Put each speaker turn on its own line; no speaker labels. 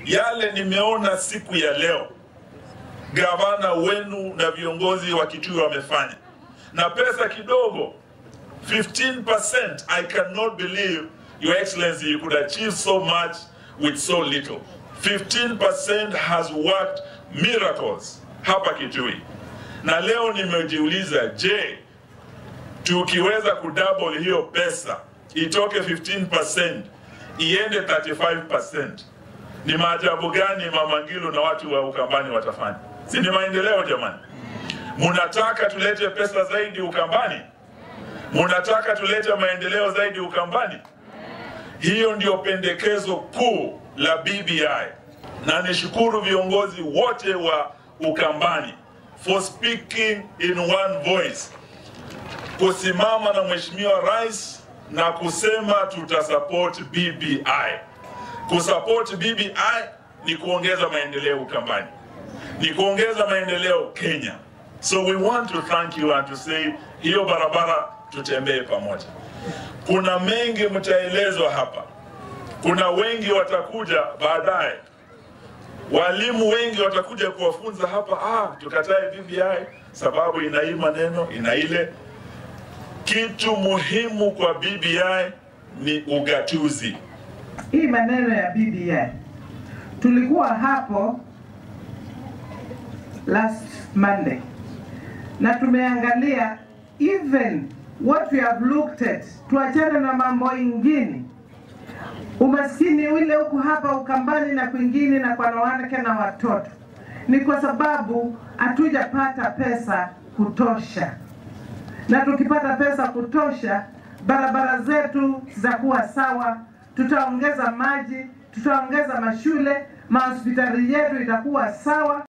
Yale nimeona siku ya leo gavana wenu na viongozi wa Kitui wamefanya na pesa kidogo 15%. I cannot believe, Your Excellency, you could achieve so much with so little. 15% has worked miracles hapa Kitui. Na leo nimejiuliza, je, tukiweza kudouble hiyo pesa itoke 15% iende 35%, ni maajabu gani Mama Ngilu na watu wa Ukambani watafanya? Si ni maendeleo jamani? Munataka tulete pesa zaidi Ukambani? Munataka tulete maendeleo zaidi Ukambani? Hiyo ndio pendekezo kuu la BBI. Na nishukuru viongozi wote wa Ukambani for speaking in one voice, kusimama na Mheshimiwa Rais na kusema tutasupport BBI. Kusupport BBI ni kuongeza maendeleo Ukambani, ni kuongeza maendeleo Kenya. So we want to thank you and to say hiyo barabara tutembee pamoja. Kuna mengi mtaelezwa hapa, kuna wengi watakuja baadaye, walimu wengi watakuja kuwafunza hapa, tukatae BBI sababu ina hii maneno, ina ile. Kitu muhimu kwa BBI ni ugatuzi.
Hii maneno ya BBI tulikuwa hapo last Monday na tumeangalia even what we have looked at. Tuachane na mambo ingine, umaskini ule huku hapa Ukambani na kwingine na kwa wanawake na watoto, ni kwa sababu hatujapata pesa kutosha. Na tukipata pesa kutosha, barabara zetu zitakuwa sawa, tutaongeza maji, tutaongeza mashule, mahospitali yetu itakuwa sawa.